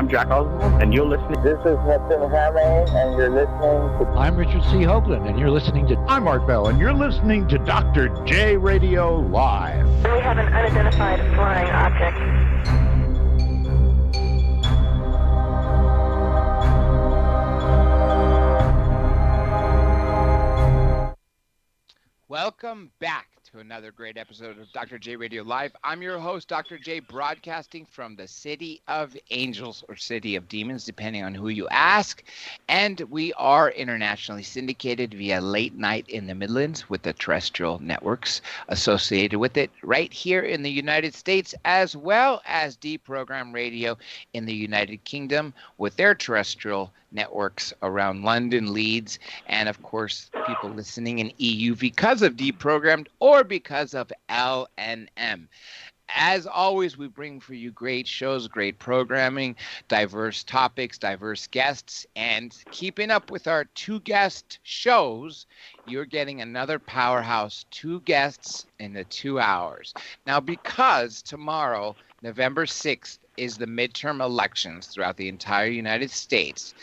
I'm Jack Oswald, and you're listening. This is Hudson Hamay, and you're listening to... I'm Richard C. Hoagland, and you're listening to... I'm Art Bell, and you're listening to Dr. J Radio Live. We have an unidentified flying object. Welcome back to another great episode of Dr. J Radio Live. I'm your host, Dr. J, broadcasting from the City of Angels or City of Demons, depending on who you ask. And we are internationally syndicated via late night in the Midlands with the terrestrial networks associated with it right here in the United States, as well as deprogram radio in the United Kingdom with their terrestrial networks around London, Leeds, and of course people listening in EU because of deprogrammed or because of LNM. As always, we bring for you great shows, great programming, diverse topics, diverse guests, and keeping up with our two guest shows, you're getting another powerhouse, two guests in the 2 hours. Now, because tomorrow, November 6th, is the midterm elections throughout the entire United States,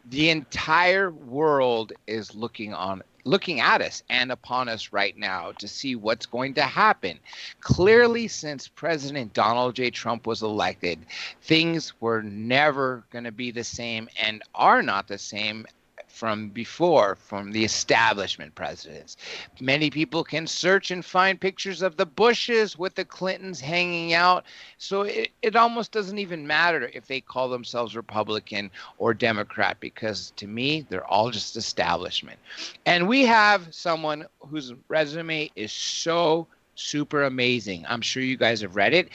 the entire world is looking at us and upon us right now to see what's going to happen. Clearly, since President Donald J. Trump was elected, things were never going to be the same and are not the same from before, from the establishment presidents. Many people can search and find pictures of the Bushes with the Clintons hanging out. So it almost doesn't even matter if they call themselves Republican or Democrat, because to me, they're all just establishment. And we have someone whose resume is so super amazing. I'm sure you guys have read it.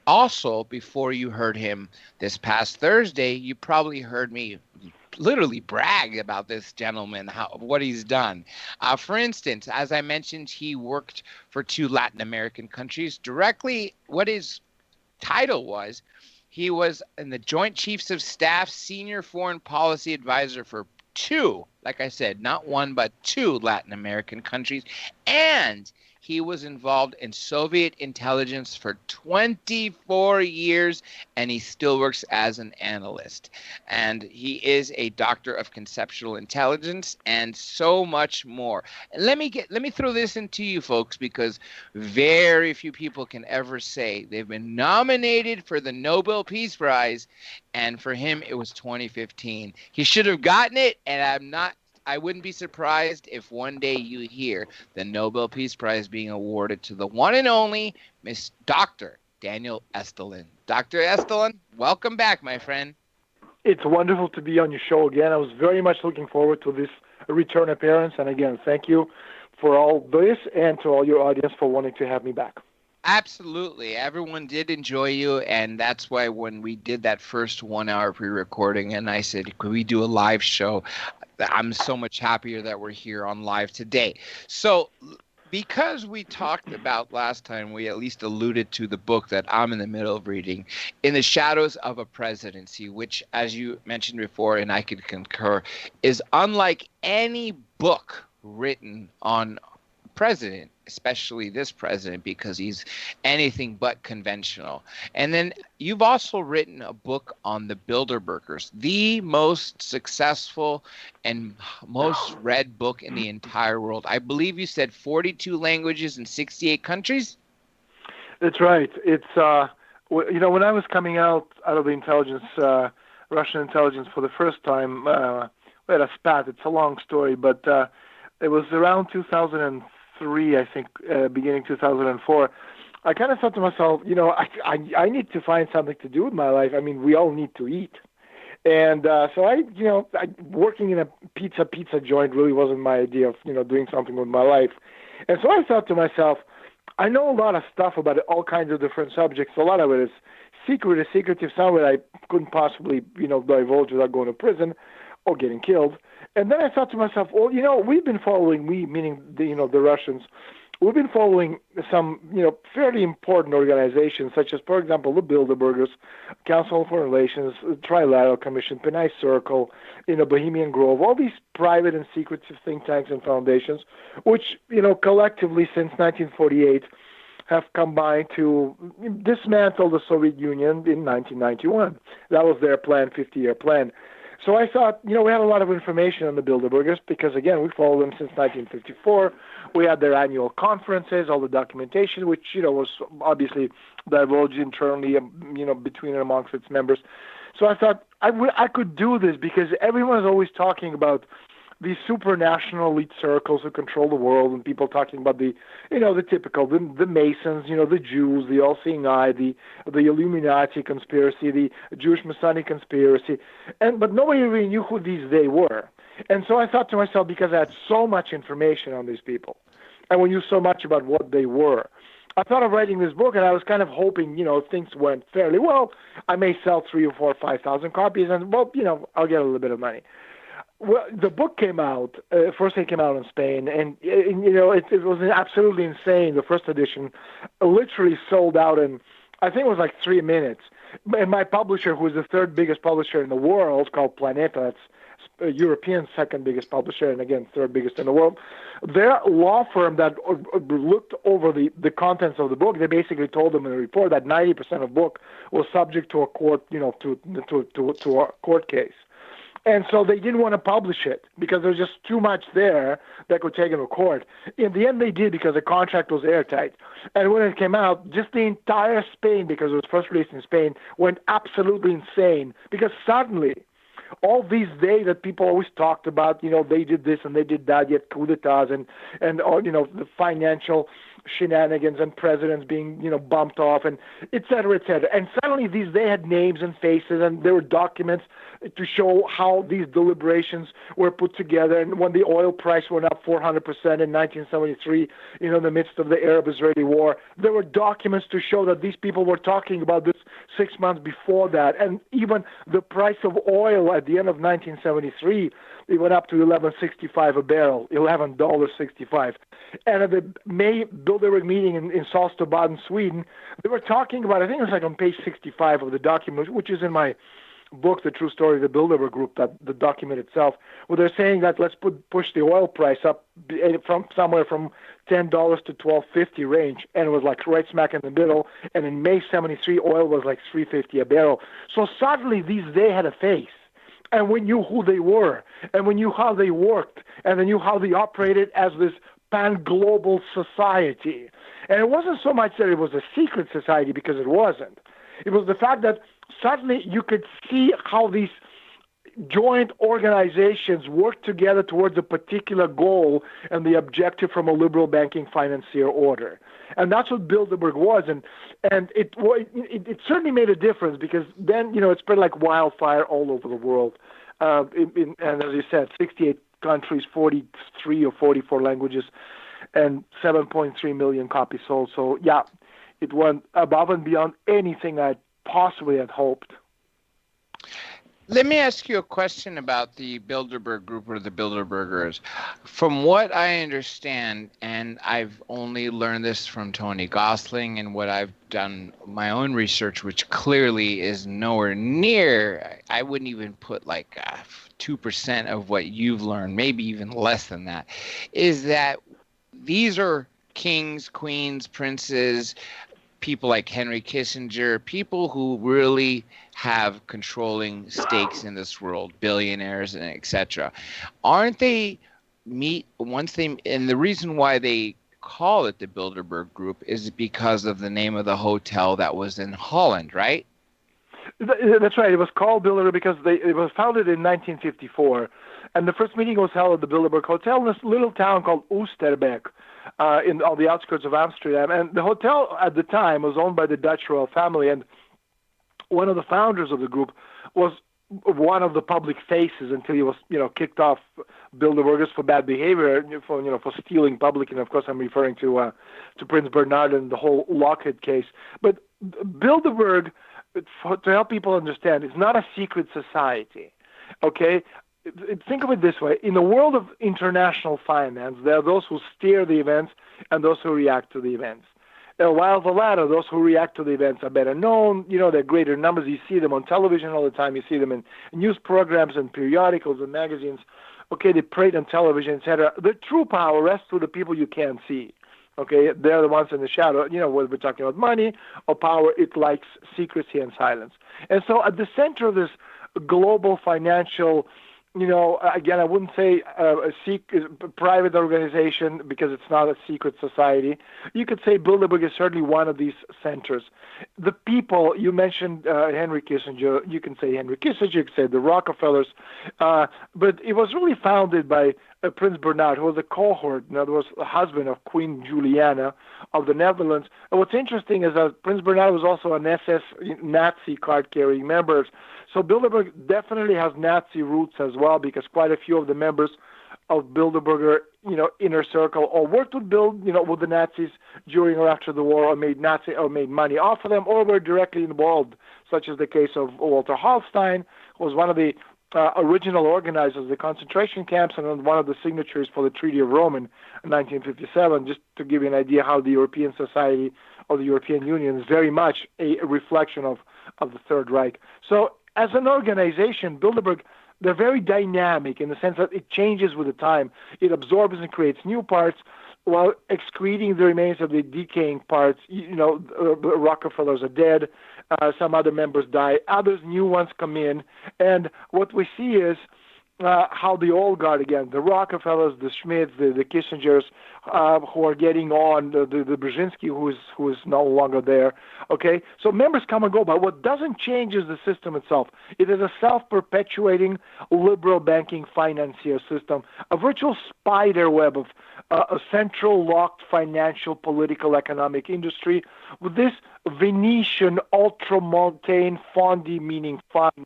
Also, before you heard him this past Thursday, you probably heard me literally brag about this gentleman, what he's done. For instance, as I mentioned, he worked for 2 Latin American countries. Directly, what his title was, he was in the Joint Chiefs of Staff Senior Foreign Policy Advisor for 2, like I said, not 1, but 2 Latin American countries. And he was involved in Soviet intelligence for 24 years, and he still works as an analyst. And he is a doctor of conceptual intelligence and so much more. And let me throw this into you folks, because very few people can ever say they've been nominated for the Nobel Peace Prize, and for him it was 2015. He should have gotten it, and I wouldn't be surprised if one day you hear the Nobel Peace Prize being awarded to the one and only Miss Dr. Daniel Estulin. Dr. Estulin, welcome back, my friend. It's wonderful to be on your show again. I was very much looking forward to this return appearance. And again, thank you for all this and to all your audience for wanting to have me back. Absolutely. Everyone did enjoy you, and that's why when we did that first 1 hour pre-recording and I said, could we do a live show? I'm so much happier that we're here on live today. So because we talked about last time, we at least alluded to the book that I'm in the middle of reading, In the Shadows of a Presidency, which, as you mentioned before, and I could concur, is unlike any book written on president, especially this president, because he's anything but conventional. And then you've also written a book on the Bilderbergers, the most successful and most read book in the entire world. I believe you said 42 languages in 68 countries? That's right. It's, when I was coming out of the intelligence, Russian intelligence for the first time, we had a spat. It's a long story, but it was around 2003, I think, beginning 2004, I kind of thought to myself, I need to find something to do with my life. I mean, we all need to eat. And so working in a pizza joint really wasn't my idea of, doing something with my life. And so I thought to myself, I know a lot of stuff about all kinds of different subjects. A lot of it is secretive, some of it I couldn't possibly, divulge without going to prison or getting killed. And then I thought to myself, well, we've been following, meaning the Russians, we've been following some, fairly important organizations, such as, for example, the Bilderbergers, Council on Foreign Relations, Trilateral Commission, Penai Circle, Bohemian Grove, all these private and secretive think tanks and foundations, which, collectively since 1948 have combined to dismantle the Soviet Union in 1991. That was their plan, 50-year plan. So I thought, we had a lot of information on the Bilderbergers because, again, we followed them since 1954. We had their annual conferences, all the documentation, which, was obviously divulged internally, between and amongst its members. So I thought I could do this because everyone is always talking about these supranational elite circles who control the world, and people talking about the typical, the Masons, the Jews, the all-seeing eye, the Illuminati conspiracy, the Jewish Masonic conspiracy, but nobody really knew who they were. And so I thought to myself, because I had so much information on these people, and we knew so much about what they were, I thought of writing this book, and I was kind of hoping, if things went fairly well, I may sell 3,000 or 4,000 or 5,000 copies, and I'll get a little bit of money. Well, the book came out. First, it came out in Spain, and it was absolutely insane. The first edition literally sold out in, I think it was like 3 minutes. And my publisher, who is the third biggest publisher in the world, called Planeta, that's a European second biggest publisher, and again, third biggest in the world. Their law firm that looked over the contents of the book, they basically told them in the report that 90% of the book was subject to a court, to a court case. And so they didn't want to publish it because there was just too much there that could take it to court. In the end, they did because the contract was airtight. And when it came out, just the entire Spain, because it was first released in Spain, went absolutely insane because suddenly all these days that people always talked about, they did this and they did that, yet coup d'etats and all, the financial shenanigans and presidents being, bumped off and et cetera, et cetera. And suddenly they had names and faces and there were documents to show how these deliberations were put together. And when the oil price went up 400% in 1973, in the midst of the Arab-Israeli war, there were documents to show that these people were talking about this 6 months before that. And even the price of oil at the end of 1973, it went up to $11.65 a barrel, $11.65. And at the May Bilderberg meeting in Saltsjöbaden, Sweden, they were talking about, I think it was like on page 65 of the document, which is in my book, The True Story of the Bilderberg Group, that the document itself, where they're saying that let's push the oil price up from somewhere from $10 to $12.50 range, and it was like right smack in the middle. And in May 73, oil was like $3.50 a barrel. So suddenly they had a face. And we knew who they were, and we knew how they worked, and we knew how they operated as this pan-global society. And it wasn't so much that it was a secret society, because it wasn't. It was the fact that suddenly you could see how these joint organizations work together towards a particular goal and the objective from a liberal banking financier order. And that's what Bilderberg was. And it certainly made a difference because then, it spread like wildfire all over the world. And as you said, 68 countries, 43 or 44 languages, and 7.3 million copies sold. So, yeah, it went above and beyond anything I possibly had hoped. Let me ask you a question about the Bilderberg Group or the Bilderbergers. From what I understand, and I've only learned this from Tony Gosling and what I've done my own research, which clearly is nowhere near, I wouldn't even put like 2% of what you've learned, maybe even less than that, is that these are kings, queens, princes, people like Henry Kissinger, people who really have controlling stakes in this world, billionaires and etc. Aren't they and the reason why they call it the Bilderberg Group is because of the name of the hotel that was in Holland, right? That's right. It was called Bilderberg because it was founded in 1954, and the first meeting was held at the Bilderberg Hotel in this little town called Oosterbeek, on the outskirts of Amsterdam. And the hotel at the time was owned by the Dutch royal family, and one of the founders of the group was one of the public faces until he was, kicked off Bilderbergers for bad behavior, for stealing public. And of course, I'm referring to Prince Bernhard and the whole Lockheed case. But Bilderberg, to help people understand, it's not a secret society. Okay. Think of it this way. In the world of international finance, there are those who steer the events and those who react to the events. While the latter, those who react to the events are better known, they're greater numbers. You see them on television all the time. You see them in news programs and periodicals and magazines. Okay, they parade on television, etc. The true power rests with the people you can't see. Okay, they're the ones in the shadow. Whether we're talking about money or power, it likes secrecy and silence. And so at the center of this global financial, again, I wouldn't say a private organization because it's not a secret society. You could say Bilderberg is certainly one of these centers. The people, you mentioned Henry Kissinger, you can say Henry Kissinger, you can say the Rockefellers, but it was really founded by Prince Bernhard, who was a cohort, in other words, a husband of Queen Juliana of the Netherlands. And what's interesting is that Prince Bernhard was also an SS Nazi card-carrying member. So Bilderberg definitely has Nazi roots as well, because quite a few of the members of Bilderberger, inner circle, or worked with with the Nazis during or after the war, or made money off of them, or were directly involved, such as the case of Walter Hallstein, who was one of the original organizers of the concentration camps and one of the signatories for the Treaty of Rome in 1957, just to give you an idea how the European society or the European Union is very much a reflection of the Third Reich. So as an organization, Bilderberg, they're very dynamic in the sense that it changes with the time. It absorbs and creates new parts while excreting the remains of the decaying parts. Rockefellers are dead. Some other members die. Others, new ones come in. And what we see is how the old guard, again, the Rockefellers, the Schmidts, the Kissingers, who are getting on, the Brzezinski, who is no longer there. Okay, so members come and go, but what doesn't change is the system itself. It is a self-perpetuating liberal banking financier system, a virtual spider web of a central locked financial, political, economic industry with this Venetian ultramontane fondi, meaning funds,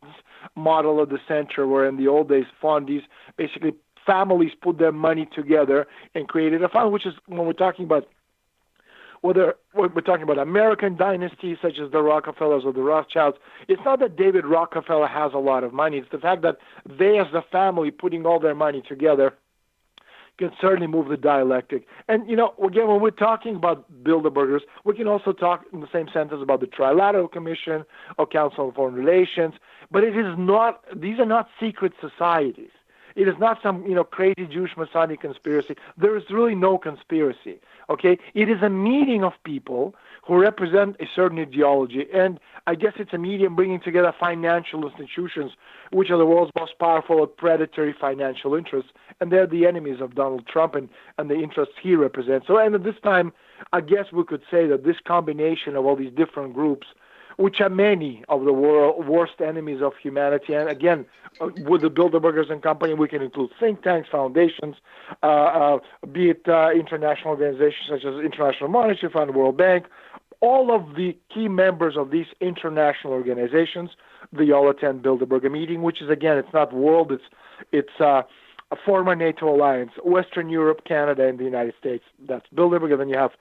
model of the center, where in the old days fondies, basically families put their money together and created a fund, which is, when we're talking about whether we're talking about American dynasties such as the Rockefellers or the Rothschilds, it's not that David Rockefeller has a lot of money. It's the fact that they, as a family, putting all their money together, can certainly move the dialectic. And, again, when we're talking about Bilderbergers, we can also talk in the same sentence about the Trilateral Commission or Council on Foreign Relations, but these are not secret societies. It is not some, crazy Jewish Masonic conspiracy. There is really no conspiracy, okay? It is a meeting of people who represent a certain ideology, and I guess it's a medium bringing together financial institutions, which are the world's most powerful and predatory financial interests, and they're the enemies of Donald Trump and the interests he represents. So, and at this time, I guess we could say that this combination of all these different groups, which are many of the worst enemies of humanity. And again, with the Bilderbergers and company, we can include think tanks, foundations, be it international organizations such as International Monetary Fund, World Bank. All of the key members of these international organizations, they all attend Bilderberger meeting, which is, again, it's not world, it's a former NATO alliance, Western Europe, Canada, and the United States. That's Bilderberg. And then you have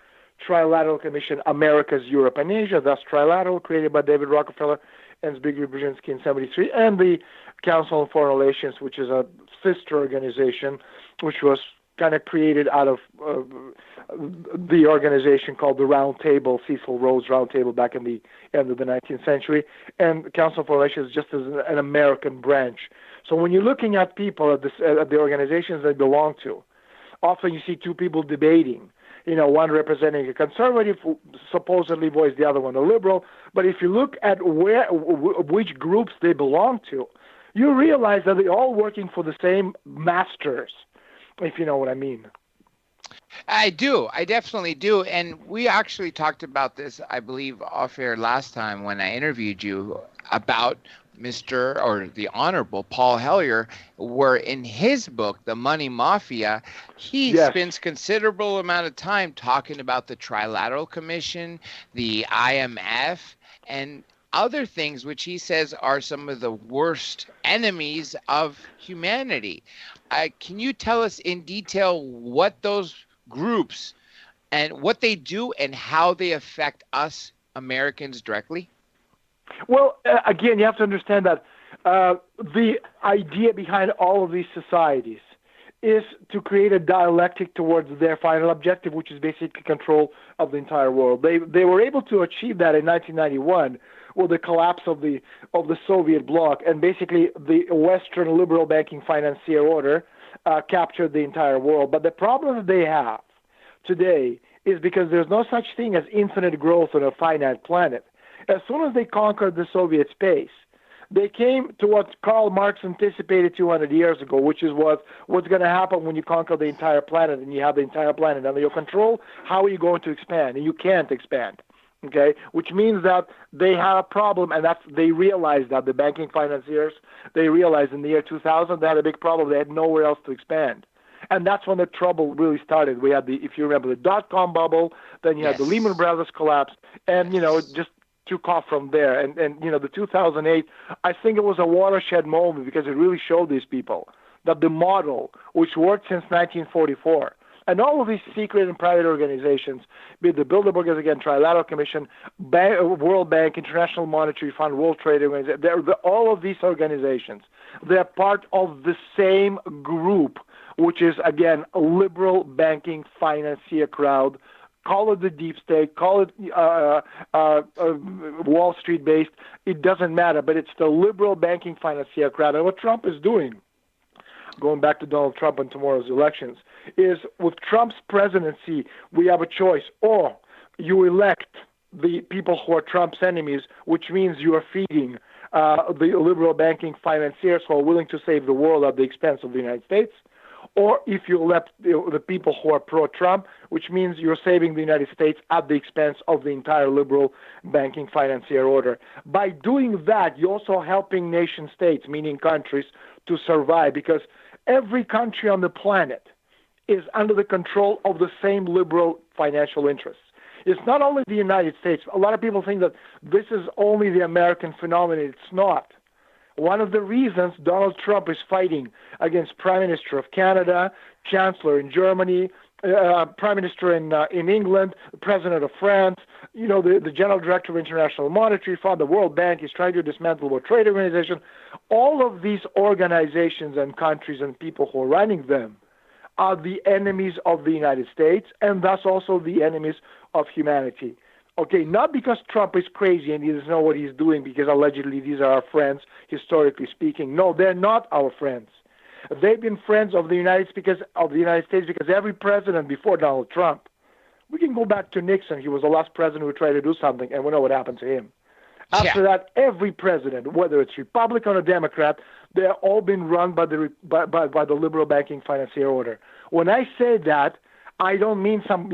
Trilateral Commission, Americas, Europe, and Asia, thus Trilateral, created by David Rockefeller and Zbigniew Brzezinski in 1973, and the Council on Foreign Relations, which is a sister organization, which was kind of created out of the organization called the Round Table, Cecil Rhodes Round Table, back in the end of the 19th century, and the Council on Foreign Relations just as an American branch. So when you're looking at people at the organizations they belong to, often you see two people debating. One representing a conservative who supposedly voiced, the other one a liberal. But if you look at which groups they belong to, you realize that they're all working for the same masters, if you know what I mean. I do. I definitely do. And we actually talked about this, I believe, off air last time when I interviewed you about Mr. or the Honorable Paul Hellyer, where in his book, The Money Mafia, he spends considerable amount of time talking about the Trilateral Commission, the IMF, and other things which he says are some of the worst enemies of humanity. Can you tell us in detail what those groups and what they do and how they affect us Americans directly? Well, again, you have to understand that the idea behind all of these societies is to create a dialectic towards their final objective, which is basically control of the entire world. They were able to achieve that in 1991 with the collapse of the Soviet bloc, and basically the Western liberal banking financier order captured the entire world. But the problem that they have today is because there's no such thing as infinite growth on a finite planet. As soon as they conquered the Soviet space, they came to what Karl Marx anticipated 200 years ago, which is what's going to happen when you conquer the entire planet and you have the entire planet under your control. How are you going to expand? And you can't expand, okay? Which means that they had a problem, and they realized that the banking financiers, they realized in the year 2000 they had a big problem. They had nowhere else to expand. And that's when the trouble really started. We had if you remember, the dot-com bubble, then you had the Lehman Brothers collapse, and, it just took off from there. And the 2008, I think it was a watershed moment because it really showed these people that the model, which worked since 1944, and all of these secret and private organizations, be it the Bilderberg, again, Trilateral Commission, World Bank, International Monetary Fund, World Trade Organization, all of these organizations, they're part of the same group, which is, again, a liberal banking financier crowd. Call it the deep state, call it Wall Street based, it doesn't matter, but it's the liberal banking financier crowd. And what Trump is doing, going back to Donald Trump and tomorrow's elections, is with Trump's presidency, we have a choice. Or you elect the people who are Trump's enemies, which means you are feeding the liberal banking financiers who are willing to save the world at the expense of the United States. Or if you elect the people who are pro-Trump, which means you're saving the United States at the expense of the entire liberal banking financier order. By doing that, you're also helping nation states, meaning countries, to survive, because every country on the planet is under the control of the same liberal financial interests. It's not only the United States. A lot of people think that this is only the American phenomenon. It's not. One of the reasons Donald Trump is fighting against Prime Minister of Canada, Chancellor in Germany, Prime Minister in England, President of France, the General Director of International Monetary Fund, the World Bank is trying to dismantle the World Trade Organization. All of these organizations and countries and people who are running them are the enemies of the United States and thus also the enemies of humanity. Okay, not because Trump is crazy and he doesn't know what he's doing because allegedly these are our friends, historically speaking. No, they're not our friends. They've been friends of the United States because every president before Donald Trump, we can go back to Nixon. He was the last president who tried to do something, and we know what happened to him. After that, every president, whether it's Republican or Democrat, they're all been run by the liberal banking financier order. When I say that, I don't mean some,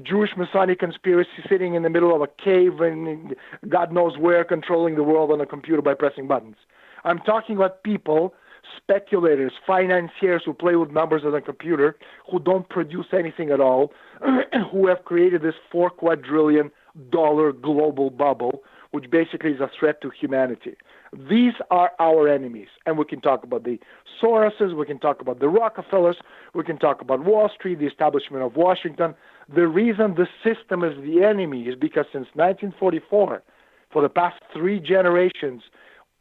Jewish Masonic conspiracy sitting in the middle of a cave and God knows where, controlling the world on a computer by pressing buttons. I'm talking about people, speculators, financiers who play with numbers on a computer, who don't produce anything at all, who have created this $4 quadrillion global bubble, which basically is a threat to humanity. These are our enemies, and we can talk about the Soroses, we can talk about the Rockefellers, we can talk about Wall Street, the establishment of Washington. The reason the system is the enemy is because since 1944, for the past 3 generations,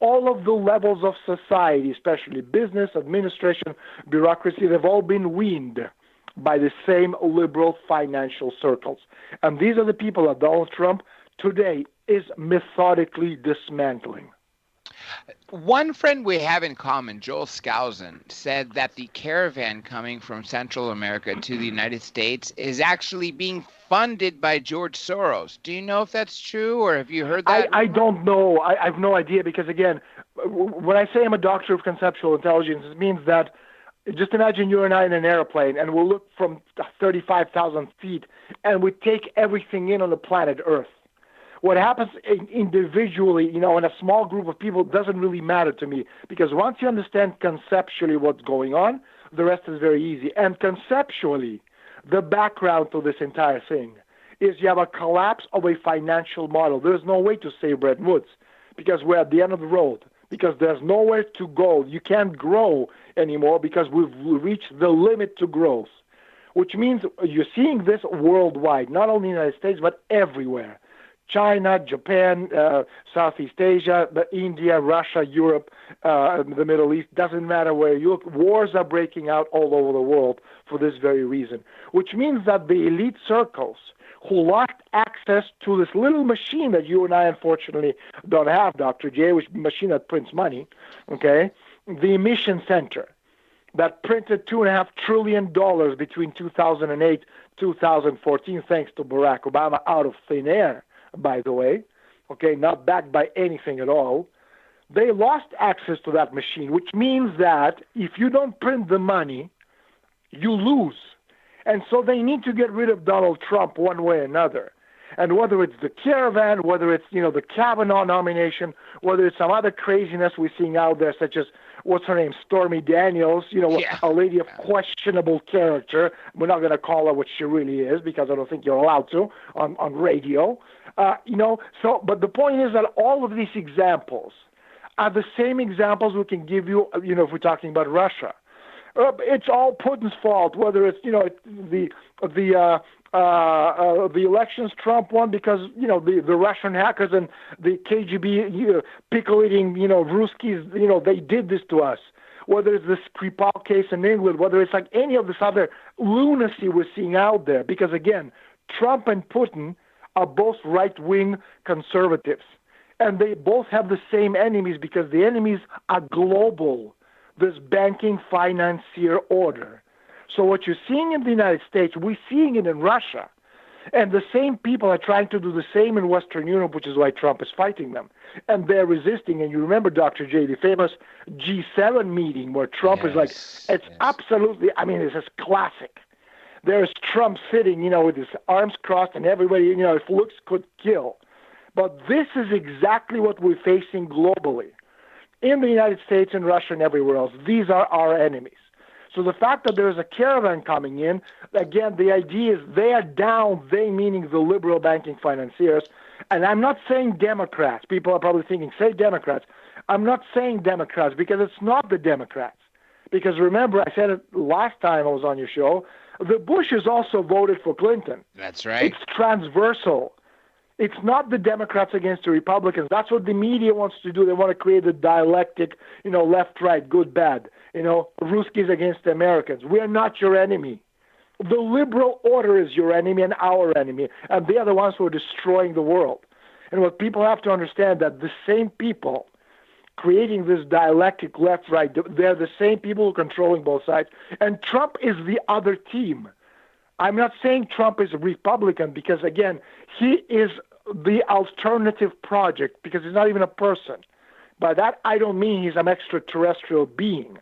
all of the levels of society, especially business, administration, bureaucracy, they've all been weaned by the same liberal financial circles. And these are the people that Donald Trump today is methodically dismantling. One friend we have in common, Joel Skousen, said that the caravan coming from Central America to the United States is actually being funded by George Soros. Do you know if that's true, or have you heard that? I don't know. I have no idea because, again, when I say I'm a doctor of conceptual intelligence, it means that just imagine you and I in an airplane, and we'll look from 35,000 feet, and we take everything in on the planet Earth. What happens individually, in a small group of people doesn't really matter to me, because once you understand conceptually what's going on, the rest is very easy. And conceptually, the background to this entire thing is you have a collapse of a financial model. There's no way to save Bretton Woods because we're at the end of the road, because there's nowhere to go. You can't grow anymore because we've reached the limit to growth, which means you're seeing this worldwide, not only in the United States, but everywhere. China, Japan, Southeast Asia, India, Russia, Europe, the Middle East, doesn't matter where you look. Wars are breaking out all over the world for this very reason, which means that the elite circles who lost access to this little machine that you and I unfortunately don't have, Dr. J, which machine that prints money, okay, the emission center, that printed $2.5 trillion between 2008 2014, thanks to Barack Obama, out of thin air, by the way, okay, not backed by anything at all. They lost access to that machine, which means that if you don't print the money, you lose. And so they need to get rid of Donald Trump one way or another. And whether it's the caravan, whether it's, the Kavanaugh nomination, whether it's some other craziness we're seeing out there, such as, what's her name, Stormy Daniels, a lady of questionable character. We're not going to call her what she really is because I don't think you're allowed to on radio. But the point is that all of these examples are the same examples we can give you, if we're talking about Russia. It's all Putin's fault, whether it's, the elections Trump won because, the Russian hackers and the KGB pickle-eating, Ruskies, they did this to us. Whether it's the Skripal case in England, whether it's like any of this other lunacy we're seeing out there. Because, again, Trump and Putin are both right-wing conservatives. And they both have the same enemies because the enemies are global. This banking financier order. So what you're seeing in the United States, we're seeing it in Russia. And the same people are trying to do the same in Western Europe, which is why Trump is fighting them. And they're resisting. And you remember, Dr. J, the famous G7 meeting where Trump is like, absolutely, it's just classic. There's Trump sitting, with his arms crossed and everybody, if looks could kill. But this is exactly what we're facing globally. In the United States and Russia and everywhere else, these are our enemies. So the fact that there's a caravan coming in, again, the idea is they are down, they meaning the liberal banking financiers. And I'm not saying Democrats. People are probably thinking, say Democrats. I'm not saying Democrats because it's not the Democrats. Because remember, I said it last time I was on your show, the Bushes also voted for Clinton. That's right. It's transversal. It's not the Democrats against the Republicans. That's what the media wants to do. They want to create a dialectic, left, right, good, bad, Ruskies against the Americans. We are not your enemy. The liberal order is your enemy and our enemy, and they are the ones who are destroying the world. And what people have to understand that the same people creating this dialectic left, right, they're the same people who are controlling both sides. And Trump is the other team. I'm not saying Trump is a Republican because, again, he is the alternative project because he's not even a person. By that, I don't mean he's an extraterrestrial being.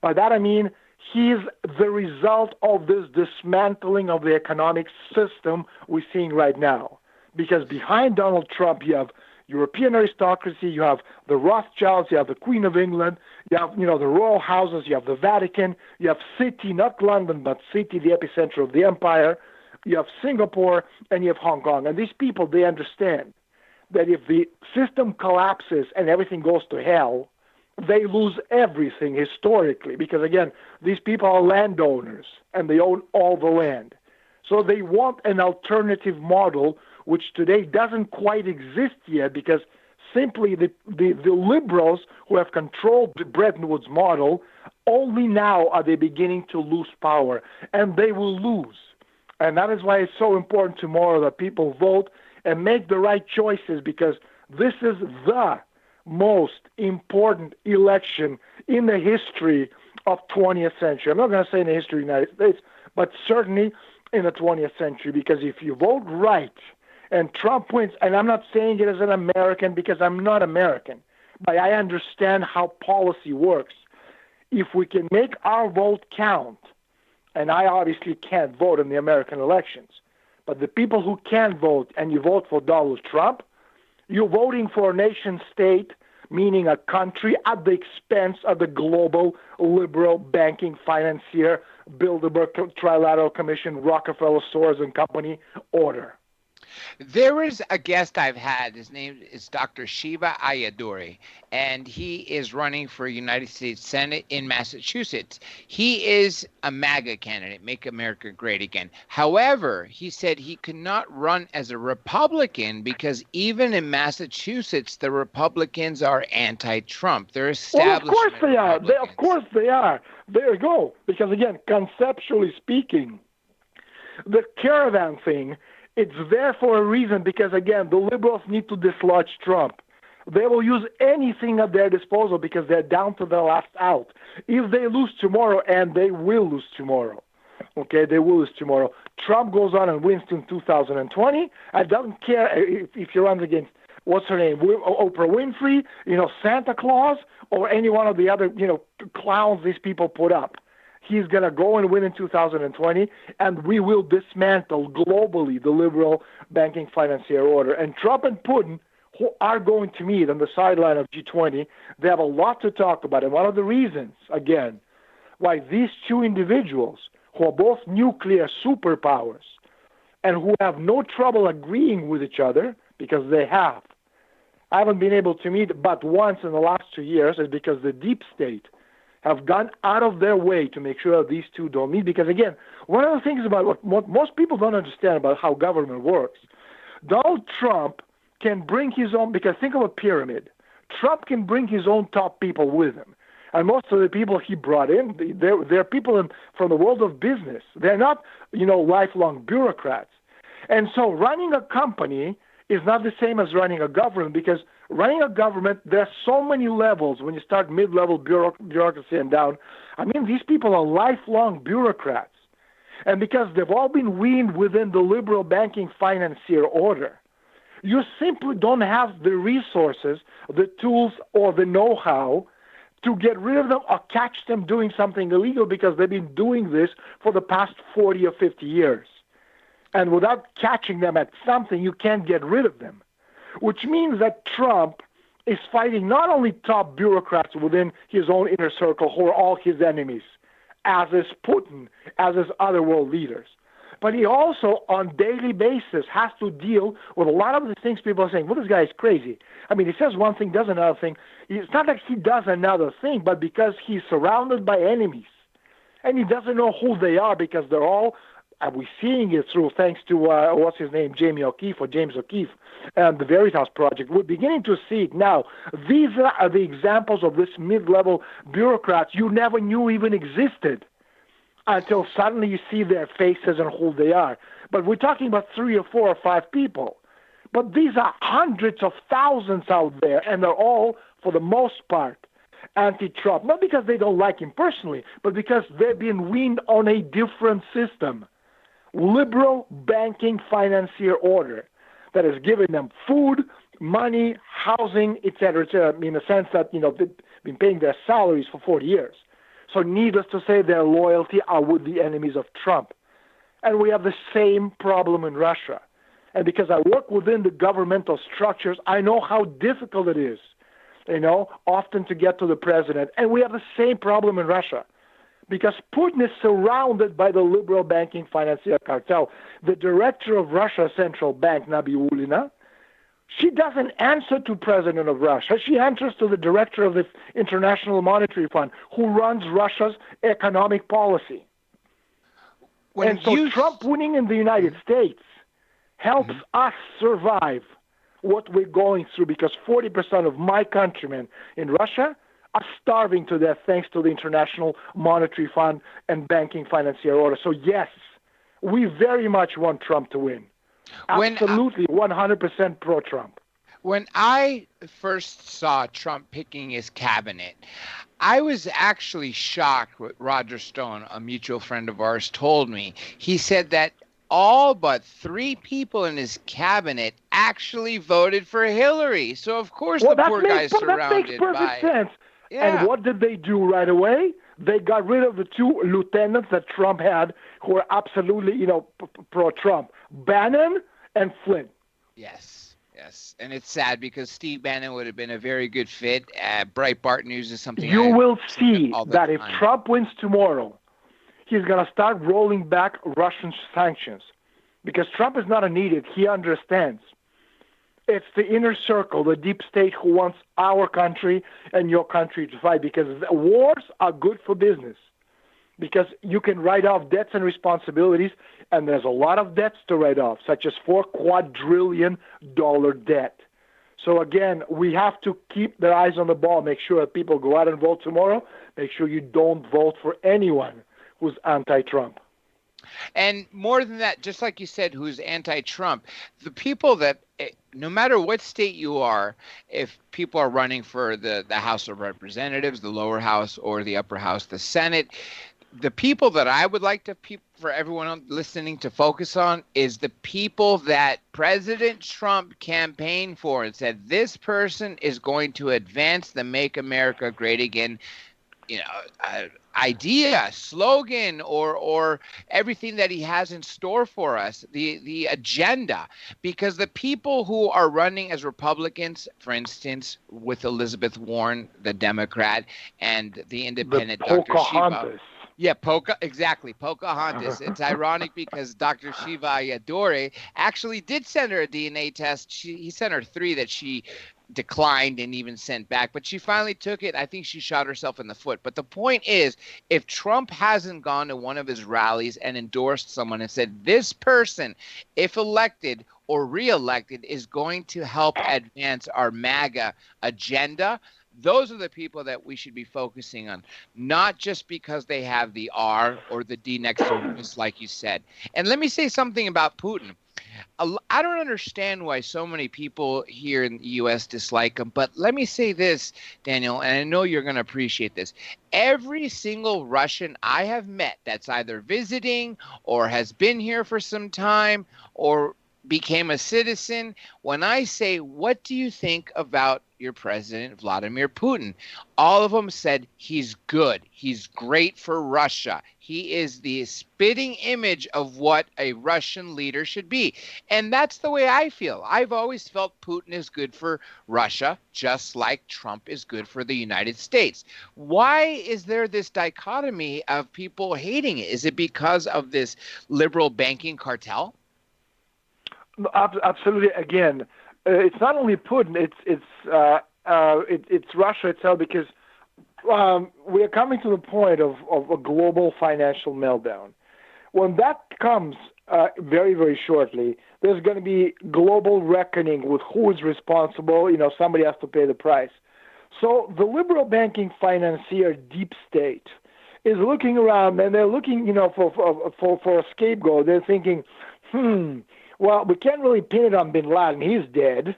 By that, I mean he's the result of this dismantling of the economic system we're seeing right now. Because behind Donald Trump, you have European aristocracy, you have the Rothschilds, you have the Queen of England, you have, the royal houses, you have the Vatican, you have City, not London, but City, the epicenter of the empire, you have Singapore, and you have Hong Kong. And these people, they understand that if the system collapses and everything goes to hell, they lose everything historically because, again, these people are landowners and they own all the land. So they want an alternative model which today doesn't quite exist yet because simply the liberals who have controlled the Bretton Woods model, only now are they beginning to lose power, and they will lose. And that is why it's so important tomorrow that people vote and make the right choices because this is the most important election in the history of 20th century. I'm not going to say in the history of the United States, but certainly in the 20th century because if you vote right, and Trump wins, and I'm not saying it as an American because I'm not American, but I understand how policy works. If we can make our vote count, and I obviously can't vote in the American elections, but the people who can vote and you vote for Donald Trump, you're voting for a nation state, meaning a country at the expense of the global liberal banking financier, Bilderberg Trilateral Commission, Rockefeller, Soros and Company order. There is a guest I've had. His name is Dr. Shiva Ayyadurai, and he is running for United States Senate in Massachusetts. He is a MAGA candidate, Make America Great Again. However, he said he could not run as a Republican because even in Massachusetts, the Republicans are anti-Trump. They're establishment. Well, of course they are. Of course they are. There you go. Because, again, conceptually speaking, the caravan thing, it's there for a reason because, again, the liberals need to dislodge Trump. They will use anything at their disposal because they're down to the last out. If they lose tomorrow, and they will lose tomorrow, okay, they will lose tomorrow. Trump goes on and wins in 2020. I don't care if he runs against, what's her name, Oprah Winfrey, Santa Claus, or any one of the other, clowns these people put up. He's going to go and win in 2020, and we will dismantle globally the liberal banking financier order. And Trump and Putin, who are going to meet on the sideline of G20, they have a lot to talk about. And one of the reasons, again, why these two individuals, who are both nuclear superpowers and who have no trouble agreeing with each other, because they have, I haven't been able to meet but once in the last 2 years, is because the deep state have gone out of their way to make sure that these two don't meet. Because, again, one of the things about what most people don't understand about how government works, Donald Trump can bring his own, because think of a pyramid. Trump can bring his own top people with him. And most of the people he brought in, they're people from the world of business. They're not, lifelong bureaucrats. And so running a company is not the same as running a government, because running a government, there are so many levels when you start mid-level bureaucracy and down. I mean, these people are lifelong bureaucrats. And because they've all been weaned within the liberal banking financier order, you simply don't have the resources, the tools, or the know-how to get rid of them or catch them doing something illegal, because they've been doing this for the past 40 or 50 years. And without catching them at something, you can't get rid of them, which means that Trump is fighting not only top bureaucrats within his own inner circle who are all his enemies, as is Putin, as is other world leaders, but he also on daily basis has to deal with a lot of the things people are saying, well, this guy is crazy. I mean, he says one thing, does another thing. It's not like he does another thing, but because he's surrounded by enemies, and he doesn't know who they are, because they're all, we're seeing it through, thanks to, what's his name, James O'Keefe, and the Veritas Project. We're beginning to see it now. These are the examples of this mid-level bureaucrats you never knew even existed until suddenly you see their faces and who they are. But we're talking about 3 or 4 or 5 people. But these are hundreds of thousands out there, and they're all, for the most part, anti-Trump. Not because they don't like him personally, but because they've been weaned on a different system. Liberal banking financier order that has given them food, money, housing, etc., in the sense that, they've been paying their salaries for 40 years. So needless to say, their loyalty are with the enemies of Trump. And we have the same problem in Russia. And because I work within the governmental structures, I know how difficult it is, often to get to the president. And we have the same problem in Russia, because Putin is surrounded by the liberal banking financier cartel. The director of Russia's central bank, Nabiulina, she doesn't answer to President of Russia. She answers to the director of the International Monetary Fund, who runs Russia's economic policy. Trump winning in the United States helps us survive what we're going through, because 40% of my countrymen in Russia are starving to death thanks to the International Monetary Fund and banking financier order. So yes, we very much want Trump to win. Absolutely, 100% pro-Trump. When I first saw Trump picking his cabinet, I was actually shocked what Roger Stone, a mutual friend of ours, told me. He said that all but 3 people in his cabinet actually voted for Hillary. So, of course, the poor guy's surrounded by... That makes perfect sense. Yeah. And what did they do right away? They got rid of the 2 lieutenants that Trump had who were absolutely, pro-Trump. Bannon and Flynn. Yes. And it's sad because Steve Bannon would have been a very good fit. Breitbart News is something you will see that if Trump wins tomorrow, he's going to start rolling back Russian sanctions, because Trump is not an idiot. He understands. It's the inner circle, the deep state, who wants our country and your country to fight, because wars are good for business, because you can write off debts and responsibilities, and there's a lot of debts to write off, such as $4 quadrillion debt. So again, we have to keep their eyes on the ball, make sure that people go out and vote tomorrow, make sure you don't vote for anyone who's anti-Trump. And more than that, just like you said, who's anti-Trump, the people that no matter what state you are, if people are running for the House of Representatives, the lower house, or the upper house, the Senate, the people that I would like to for everyone listening to focus on is the people that President Trump campaigned for and said, this person is going to advance the Make America Great Again, idea, slogan, or everything that he has in store for us, the agenda. Because the people who are running as Republicans, for instance, with Elizabeth Warren, the Democrat, and the independent Dr. Shiva. Yeah, Pocahontas. It's ironic because Dr. Shiva Ayyadurai actually did send her a DNA test. He sent her 3 that she declined and even sent back, but she finally took it. I think she shot herself in the foot. But the point is, if Trump hasn't gone to one of his rallies and endorsed someone and said, this person, if elected or reelected, is going to help advance our MAGA agenda, those are the people that we should be focusing on, not just because they have the R or the D next to them, just like you said. And let me say something about Putin. I don't understand why so many people here in the U.S. dislike him, but let me say this, Daniel, and I know you're going to appreciate this. Every single Russian I have met that's either visiting or has been here for some time or became a citizen, when I say, what do you think about your president, Vladimir Putin? All of them said, he's good. He's great for Russia. He is the spitting image of what a Russian leader should be. And that's the way I feel. I've always felt Putin is good for Russia, just like Trump is good for the United States. Why is there this dichotomy of people hating it? Is it because of this liberal banking cartel? Absolutely. Again, it's not only Putin; it's Russia itself, because we are coming to the point of a global financial meltdown. When that comes very, very shortly, there's going to be global reckoning with who is responsible. Somebody has to pay the price. So the liberal banking financier deep state is looking around, and they're looking, for a scapegoat. They're thinking, well, we can't really pin it on bin Laden. He's dead.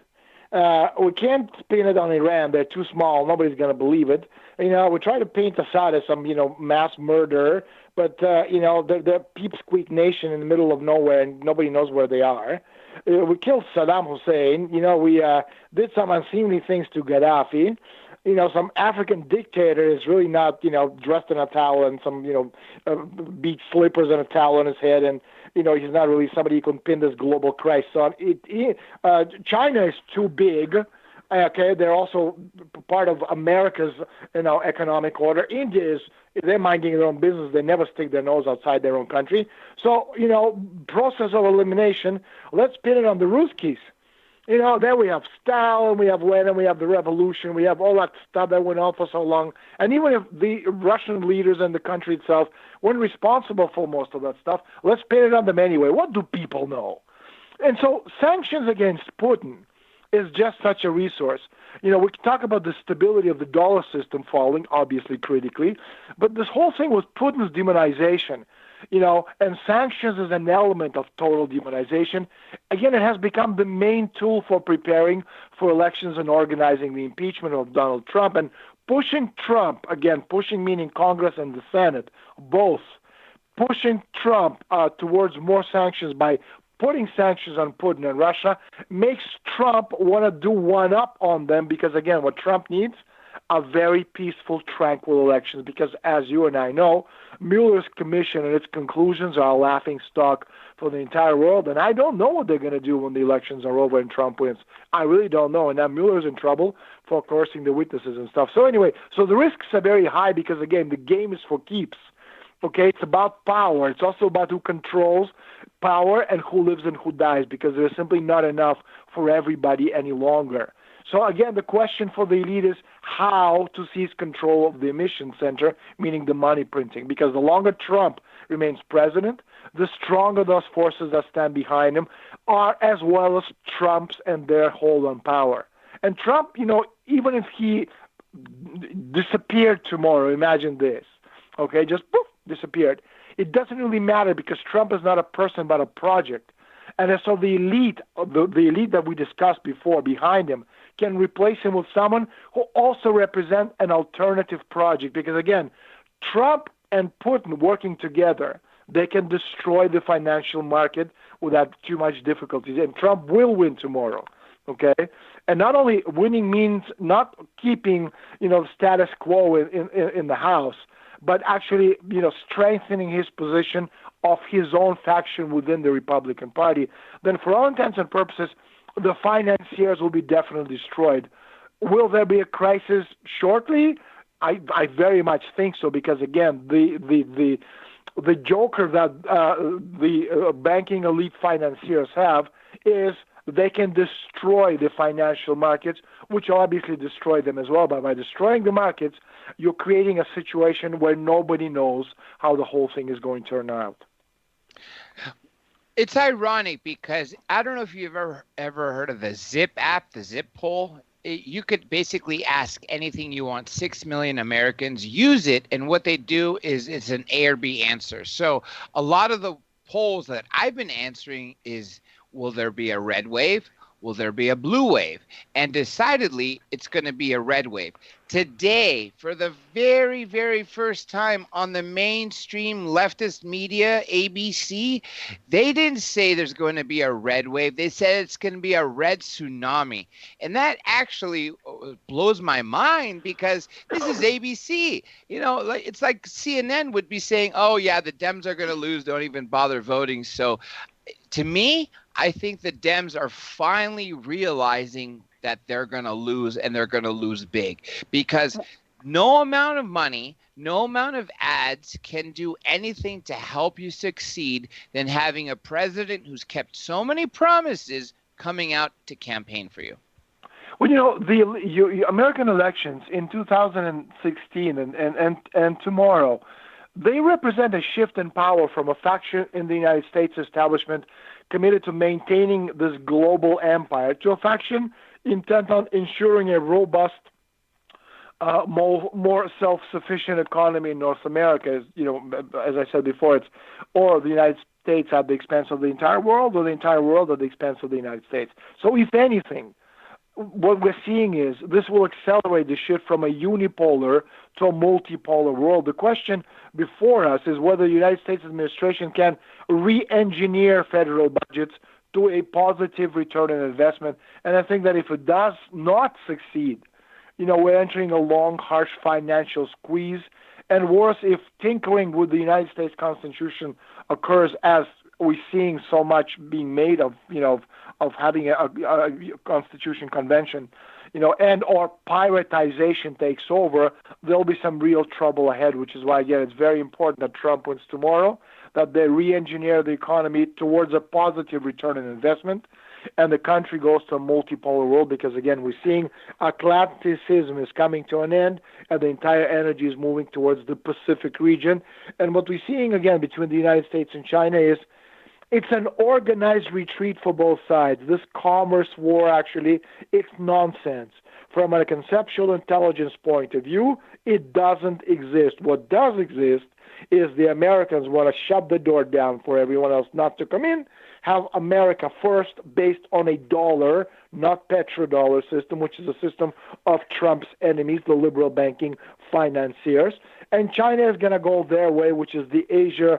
We can't pin it on Iran. They're too small. Nobody's going to believe it. We try to paint Assad as some, mass murderer, but, they're peepsqueak nation in the middle of nowhere, and nobody knows where they are. We killed Saddam Hussein. We did some unseemly things to Gaddafi. Some African dictator is really not, dressed in a towel and some, beach slippers and a towel on his head, and he's not really somebody you can pin this global crisis on. China is too big. Okay, they're also part of America's, economic order. India they're minding their own business. They never stick their nose outside their own country. So, process of elimination. Let's pin it on the Ruskies. There we have Stalin, we have Lenin, we have the revolution, we have all that stuff that went on for so long. And even if the Russian leaders and the country itself weren't responsible for most of that stuff, let's pin it on them anyway. What do people know? And so sanctions against Putin is just such a resource. We can talk about the stability of the dollar system falling, obviously critically, but this whole thing with Putin's demonization, and sanctions as an element of total demonization. Again, it has become the main tool for preparing for elections and organizing the impeachment of Donald Trump and pushing Trump, again, pushing meaning Congress and the Senate, both, pushing Trump towards more sanctions by putting sanctions on Putin and Russia makes Trump want to do one up on them because, again, what Trump needs are very peaceful, tranquil elections because, as you and I know, Mueller's commission and its conclusions are a laughing stock for the entire world, and I don't know what they're going to do when the elections are over and Trump wins. I really don't know, and now Mueller's in trouble for coercing the witnesses and stuff. So anyway, the risks are very high because, again, the game is for keeps. Okay, it's about power. It's also about who controls power and who lives and who dies because there's simply not enough for everybody any longer. So again, the question for the elite is how to seize control of the emission center, meaning the money printing, because the longer Trump remains president, the stronger those forces that stand behind him are, as well as Trump's and their hold on power. And Trump, even if he disappeared tomorrow, imagine this, okay, just poof, disappeared. It doesn't really matter because Trump is not a person but a project. And so the elite, the elite that we discussed before behind him, can replace him with someone who also represents an alternative project. Because again, Trump and Putin working together, they can destroy the financial market without too much difficulties. And Trump will win tomorrow, okay? And not only winning means not keeping, status quo in the House, but actually, strengthening his position of his own faction within the Republican Party. Then for all intents and purposes, the financiers will be definitely destroyed. Will there be a crisis shortly? I very much think so, because again, the joker that the banking elite financiers have is they can destroy the financial markets, which will obviously destroy them as well. But by destroying the markets, you're creating a situation where nobody knows how the whole thing is going to turn out. It's ironic because I don't know if you've ever heard of the Zip app, the Zip poll. You could basically ask anything you want. 6 million Americans use it, and what they do is it's an A or B answer. So a lot of the polls that I've been answering is, will there be a red wave? Will there be a blue wave? And decidedly, it's going to be a red wave. Today, for the very, very first time on the mainstream leftist media, ABC, they didn't say there's going to be a red wave. They said it's going to be a red tsunami. And that actually blows my mind, because this is ABC. It's like CNN would be saying, oh, yeah, the Dems are going to lose. Don't even bother voting. So to me, I think the Dems are finally realizing that they're going to lose, and they're going to lose big, because no amount of money, no amount of ads can do anything to help you succeed than having a president who's kept so many promises coming out to campaign for you. Well, the American elections in 2016 and tomorrow, they represent a shift in power from a faction in the United States establishment committed to maintaining this global empire to a faction intent on ensuring a robust, more self-sufficient economy in North America. As I said before, it's or the United States at the expense of the entire world, or the entire world at the expense of the United States. So if anything, what we're seeing is this will accelerate the shift from a unipolar to a multipolar world. The question before us is whether the United States administration can re-engineer federal budgets to a positive return on investment. And I think that if it does not succeed, we're entering a long, harsh financial squeeze. And worse, if tinkering with the United States Constitution occurs, as we're seeing so much being made of having a Constitution Convention, and or privatization takes over, there'll be some real trouble ahead, which is why, again, it's very important that Trump wins tomorrow, that they re-engineer the economy towards a positive return on investment, and the country goes to a multipolar world, because, again, we're seeing Atlanticism is coming to an end, and the entire energy is moving towards the Pacific region. And what we're seeing, again, between the United States and China is it's an organized retreat for both sides. This commerce war, actually, it's nonsense. From a conceptual intelligence point of view, it doesn't exist. What does exist is the Americans want to shut the door down for everyone else not to come in, have America first based on a dollar, not petrodollar system, which is a system of Trump's enemies, the liberal banking financiers. And China is going to go their way, which is the Asia,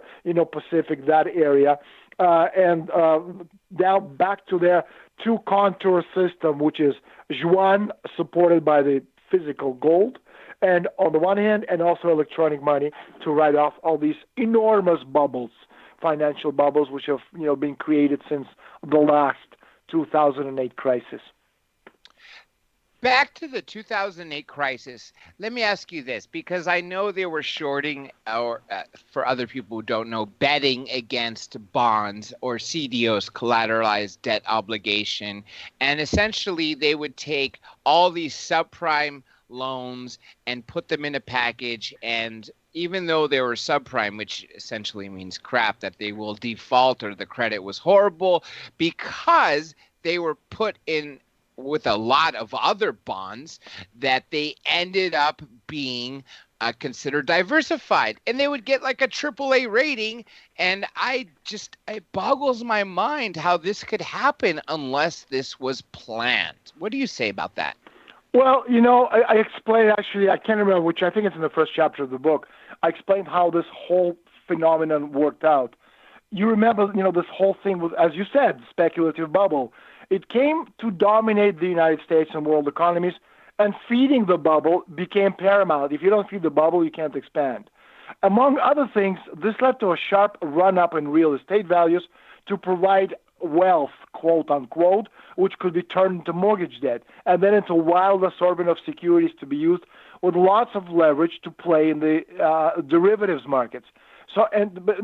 Pacific, that area. And now back to their two-contour system, which is yuan supported by the physical gold, and on the one hand, and also electronic money to write off all these enormous bubbles, financial bubbles, which have been created since the last 2008 crisis. Back to the 2008 crisis, let me ask you this, because I know they were shorting, or for other people who don't know, betting against bonds or CDOs, collateralized debt obligation. And essentially, they would take all these subprime loans and put them in a package. And even though they were subprime, which essentially means crap, that they will default or the credit was horrible, because they were put in with a lot of other bonds that they ended up being considered diversified, and they would get like a AAA rating. And it boggles my mind how this could happen unless this was planned. What do you say about that? Well, I explained, actually, I can't remember which, I think it's in the first chapter of the book. I explained how this whole phenomenon worked out. You remember, this whole thing was, as you said, speculative bubble. It came to dominate the United States and world economies, and feeding the bubble became paramount. If you don't feed the bubble, you can't expand. Among other things, this led to a sharp run-up in real estate values to provide wealth, quote unquote, which could be turned into mortgage debt, and then into wild assortment of securities to be used with lots of leverage to play in the derivatives markets. But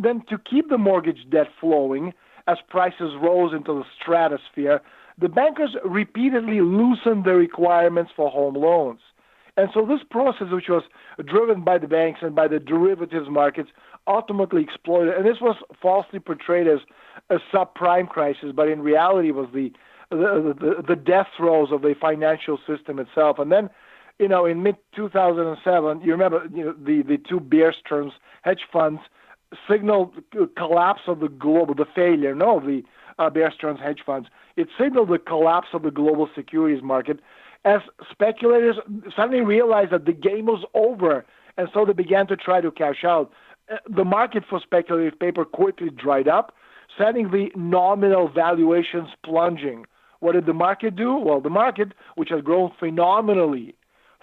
then to keep the mortgage debt flowing as prices rose into the stratosphere, the bankers repeatedly loosened the requirements for home loans. And so this process, which was driven by the banks and by the derivatives markets, ultimately exploded. And this was falsely portrayed as a subprime crisis, but in reality was the death throes of the financial system itself. And then, in mid-2007, you remember the two Bear Stearns hedge funds signaled collapse of the Bear Stearns hedge funds. It signaled the collapse of the global securities market as speculators suddenly realized that the game was over, and so they began to try to cash out. The market for speculative paper quickly dried up, setting the nominal valuations plunging. What did the market do? Well, the market, which had grown phenomenally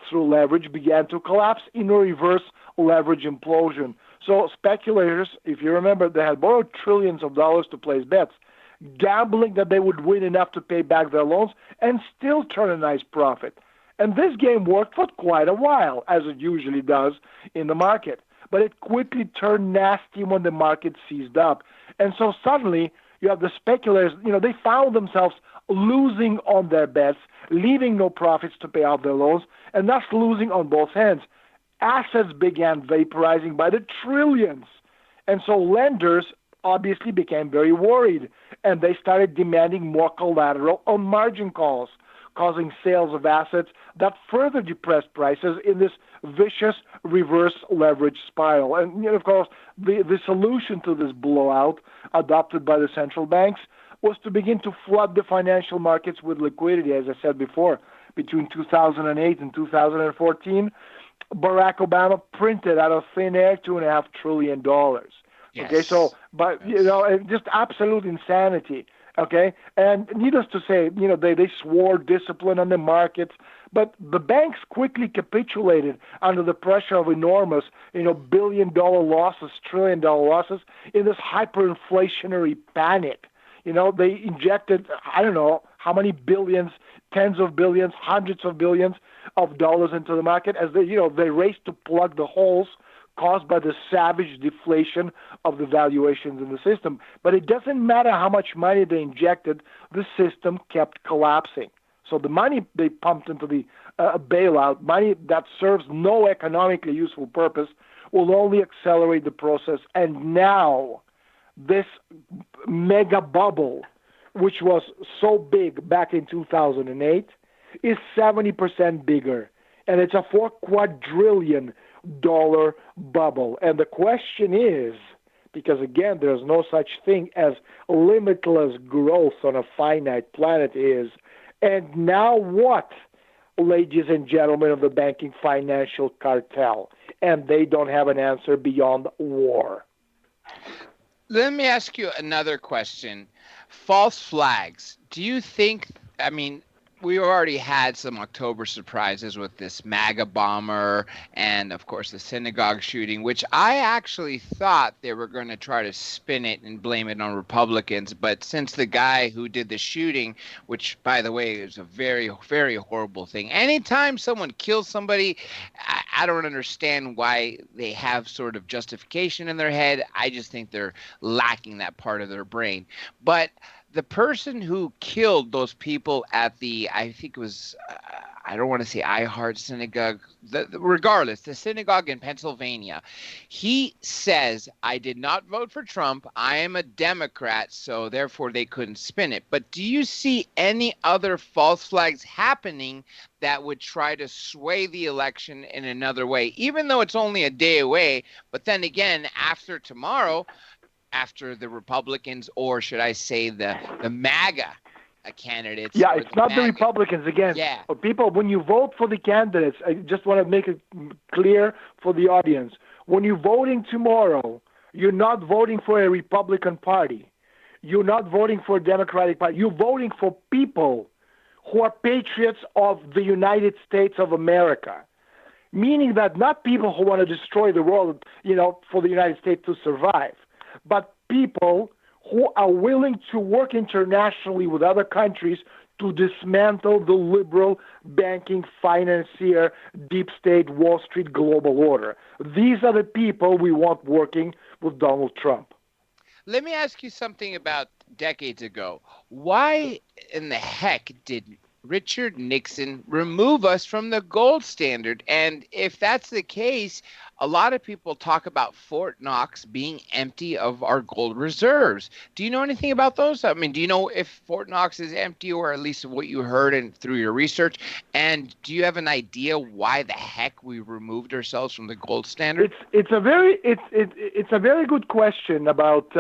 through leverage, began to collapse in a reverse leverage implosion. So speculators, if you remember, they had borrowed trillions of dollars to place bets, gambling that they would win enough to pay back their loans and still turn a nice profit. And this game worked for quite a while, as it usually does in the market. But it quickly turned nasty when the market seized up. And so suddenly you have the speculators, they found themselves losing on their bets, leaving no profits to pay off their loans, and thus losing on both ends. Assets began vaporizing by the trillions. And so lenders obviously became very worried, and they started demanding more collateral on margin calls, causing sales of assets that further depressed prices in this vicious reverse leverage spiral. And of course, the solution to this blowout adopted by the central banks was to begin to flood the financial markets with liquidity. As I said before, between 2008 and 2014, Barack Obama printed out of thin air $2.5 trillion. Yes. Okay, so, but, just absolute insanity. Okay, and needless to say, they swore discipline on the markets, but the banks quickly capitulated under the pressure of enormous, billion-dollar losses, trillion-dollar losses in this hyperinflationary panic. They injected, I don't know how many billions, tens of billions, hundreds of billions of dollars into the market as they raced to plug the holes caused by the savage deflation of the valuations in the system. But it doesn't matter how much money they injected, the system kept collapsing. So the money they pumped into the bailout, money that serves no economically useful purpose, will only accelerate the process. And now, this mega bubble, which was so big back in 2008, is 70% bigger. And it's a $4 quadrillion bubble. And the question is, because again, there's no such thing as limitless growth on a finite planet, and now what, ladies and gentlemen of the banking financial cartel? And they don't have an answer beyond war. Let me ask you another question. False flags. Do you think, we already had some October surprises with this MAGA bomber and, of course, the synagogue shooting, which I actually thought they were going to try to spin it and blame it on Republicans. But since the guy who did the shooting, which, by the way, is a very, very horrible thing. Anytime someone kills somebody, I don't understand why they have sort of justification in their head. I just think they're lacking that part of their brain. But the person who killed those people at the, I think it was, I don't want to say I Heart Synagogue, regardless, the synagogue in Pennsylvania, he says, I did not vote for Trump. I am a Democrat, so therefore they couldn't spin it. But do you see any other false flags happening that would try to sway the election in another way, even though it's only a day away? But then again, after tomorrow, after the Republicans, or should I say the MAGA candidates. Yeah, it's not the Republicans again. Yeah. People, when you vote for the candidates, I just want to make it clear for the audience. When you're voting tomorrow, you're not voting for a Republican Party. You're not voting for a Democratic Party. You're voting for people who are patriots of the United States of America. Meaning that not people who want to destroy the world, for the United States to survive, but people who are willing to work internationally with other countries to dismantle the liberal banking, financier, deep state, Wall Street global order. These are the people we want working with Donald Trump. Let me ask you something about decades ago. Why in the heck did Richard Nixon remove us from the gold standard? And if that's the case, a lot of people talk about Fort Knox being empty of our gold reserves. Do you know anything about those? I mean, do you know if Fort Knox is empty, or at least what you heard and through your research? And do you have an idea why the heck we removed ourselves from the gold standard? It's a very good question about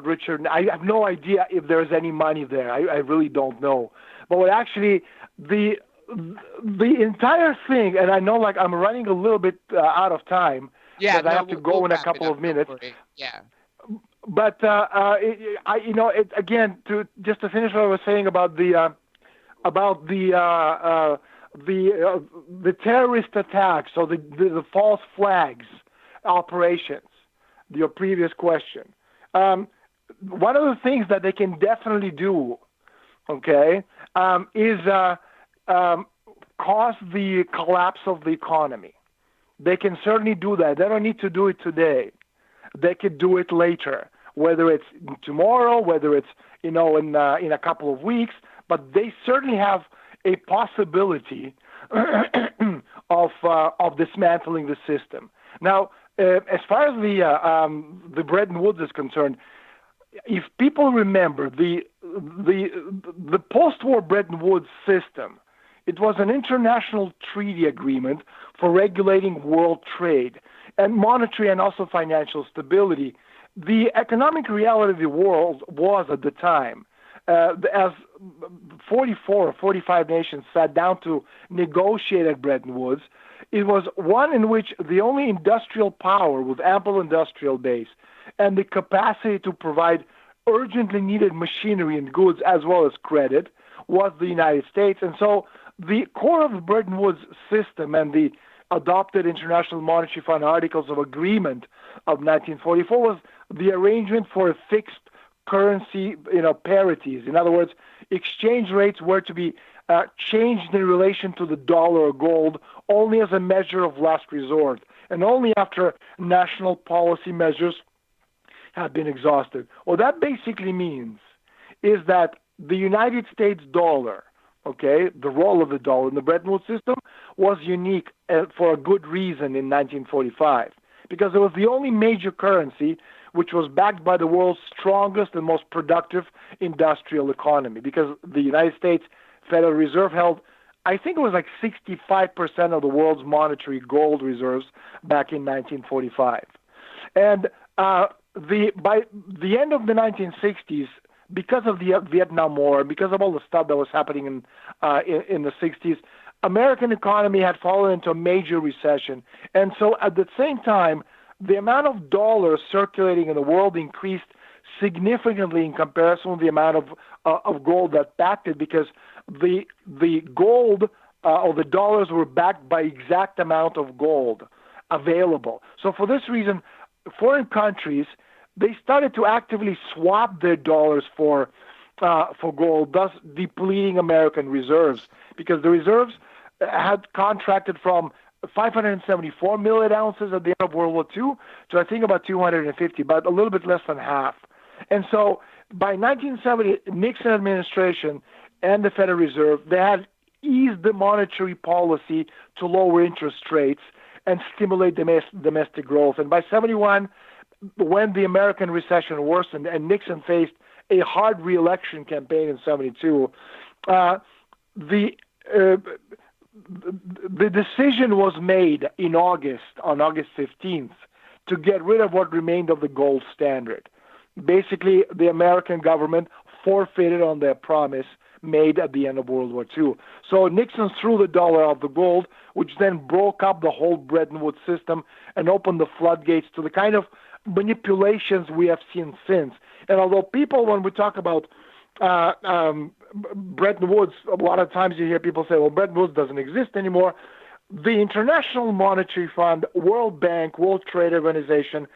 Richard. I have no idea if there's any money there. I really don't know. But what actually the entire thing, and I know like I'm running a little bit out of time. Yeah, I have to go in a couple of minutes. Yeah. But again, to finish what I was saying about the terrorist attacks, so the false flags operations. Your previous question. One of the things that they can definitely do, okay, is cause the collapse of the economy. They can certainly do that. They don't need to do it today. They could do it later, whether it's tomorrow, whether it's in a couple of weeks. But they certainly have a possibility of dismantling the system. Now, as far as the Bretton Woods is concerned, if people remember the post-war Bretton Woods system, it was an international treaty agreement for regulating world trade and monetary and also financial stability. The economic reality of the world was at the time, as 44 or 45 nations sat down to negotiate at Bretton Woods, it was one in which the only industrial power with ample industrial base and the capacity to provide urgently needed machinery and goods as well as credit was the United States. And so the core of the Bretton Woods system and the adopted International Monetary Fund Articles of Agreement of 1944 was the arrangement for a fixed currency, parities. In other words, exchange rates were to be changed in relation to the dollar or gold only as a measure of last resort and only after national policy measures had been exhausted. What that basically means is that the United States dollar, okay, the role of the dollar in the Bretton Woods system was unique for a good reason in 1945, because it was the only major currency which was backed by the world's strongest and most productive industrial economy, because the United States Federal Reserve held, I think it was like 65% of the world's monetary gold reserves back in 1945. And by the end of the 1960s, because of the Vietnam War, because of all the stuff that was happening in the 60s, American economy had fallen into a major recession. And so at the same time, the amount of dollars circulating in the world increased significantly in comparison with the amount of gold that backed it, because the gold or the dollars were backed by exact amount of gold available. So for this reason, foreign countries, they started to actively swap their dollars for gold, thus depleting American reserves, because the reserves had contracted from 574 million ounces at the end of World War II to I think about 250, but a little bit less than half. And so by 1970, Nixon administration and the Federal Reserve, they had eased the monetary policy to lower interest rates and stimulate domestic growth. And by 71, when the American recession worsened and Nixon faced a hard re-election campaign in 72, the decision was made on August 15th, to get rid of what remained of the gold standard. Basically, the American government forfeited on their promise made at the end of World War II. So Nixon threw the dollar out of the gold, which then broke up the whole Bretton Woods system and opened the floodgates to the kind of manipulations we have seen since. And although people, when we talk about Bretton Woods, a lot of times you hear people say, well, Bretton Woods doesn't exist anymore. The International Monetary Fund, World Bank, World Trade Organization,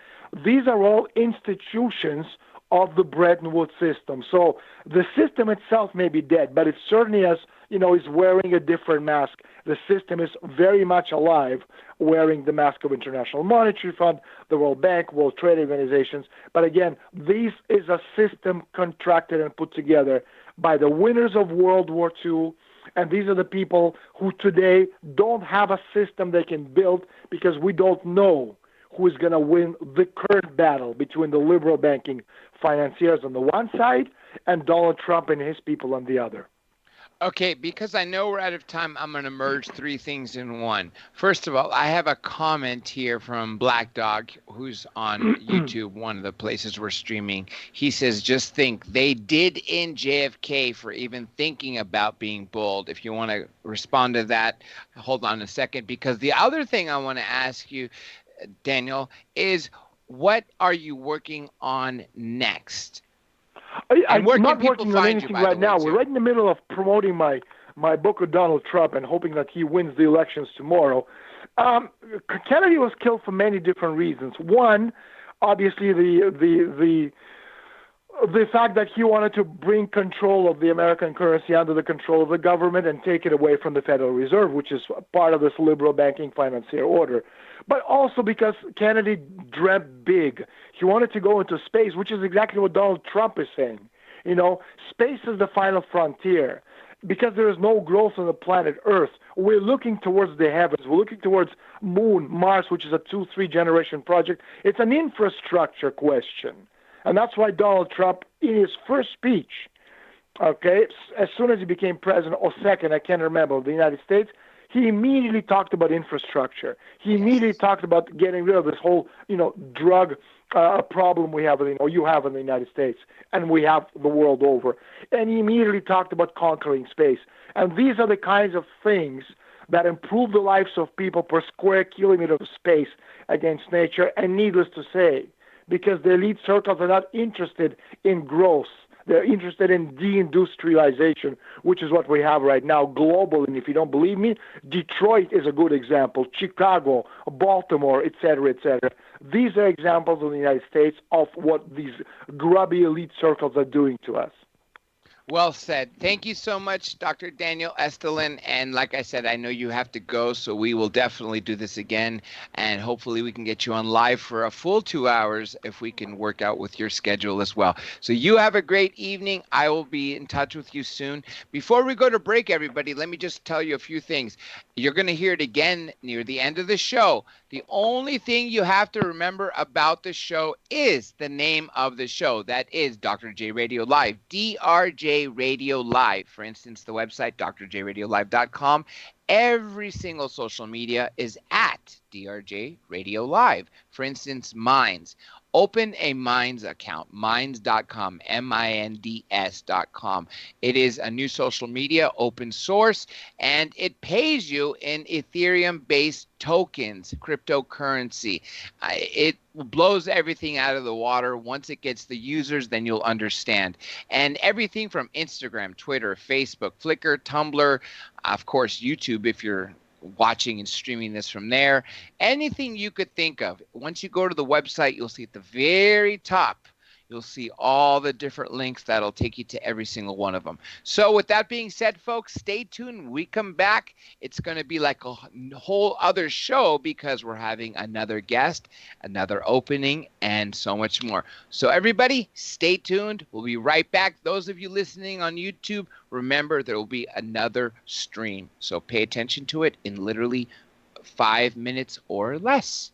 these are all institutions of the Bretton Woods system. So the system itself may be dead, but it certainly has, is wearing a different mask. The system is very much alive, wearing the mask of International Monetary Fund, the World Bank, World Trade Organizations. But again, this is a system contracted and put together by the winners of World War II, and these are the people who today don't have a system they can build because we don't know who is going to win the current battle between the liberal banking financiers on the one side and Donald Trump and his people on the other. Okay, because I know we're out of time, I'm going to merge three things in one. First of all, I have a comment here from Black Dog, who's on YouTube, one of the places we're streaming. He says, just think, they did in JFK for even thinking about being bold. If you want to respond to that, hold on a second, because the other thing I want to ask you, Daniel, is what are you working on next? I'm not working on anything right now. We're right in the middle of promoting my book with Donald Trump and hoping that he wins the elections tomorrow. Kennedy was killed for many different reasons. One, obviously, the fact that he wanted to bring control of the American currency under the control of the government and take it away from the Federal Reserve, which is part of this liberal banking financier order. But also because Kennedy dreamt big. He wanted to go into space, which is exactly what Donald Trump is saying. Space is the final frontier. Because there is no growth on the planet Earth, we're looking towards the heavens. We're looking towards Moon, Mars, which is a 2-3 generation project. It's an infrastructure question. And that's why Donald Trump, in his first speech, as soon as he became president, or second, I can't remember, of the United States, he immediately talked about infrastructure. He immediately talked about getting rid of this whole, drug problem we have, you have in the United States, and we have the world over. And he immediately talked about conquering space. And these are the kinds of things that improve the lives of people per square kilometer of space against nature. And needless to say, because the elite circles are not interested in growth. They're interested in deindustrialization, which is what we have right now globally. And if you don't believe me, Detroit is a good example, Chicago, Baltimore, et cetera, et cetera. These are examples in the United States of what these grubby elite circles are doing to us. Well said. Thank you so much, Dr. Daniel Estulin. And like I said, I know you have to go, so we will definitely do this again. And hopefully we can get you on live for a full 2 hours if we can work out with your schedule as well. So you have a great evening. I will be in touch with you soon. Before we go to break, everybody, let me just tell you a few things. You're going to hear it again near the end of the show. The only thing you have to remember about the show is the name of the show. That is Dr. J Radio Live, DRJ Radio Live. For instance, the website, drjradiolive.com. Every single social media is at DRJ Radio Live. For instance, Minds. Open a Minds account, minds.com, minds.com. It is a new social media, open source, and it pays you in Ethereum-based tokens, cryptocurrency. It blows everything out of the water. Once it gets the users, then you'll understand. And everything from Instagram, Twitter, Facebook, Flickr, Tumblr, of course, YouTube if you're watching and streaming this from there. Anything you could think of. Once you go to the website, you'll see at the very top, You'll see all the different links that'll take you to every single one of them. So with that being said, folks, stay tuned. When we come back, it's going to be like a whole other show because we're having another guest, another opening, and so much more. So everybody, stay tuned. We'll be right back. Those of you listening on YouTube, remember there will be another stream. So pay attention to it in literally 5 minutes or less.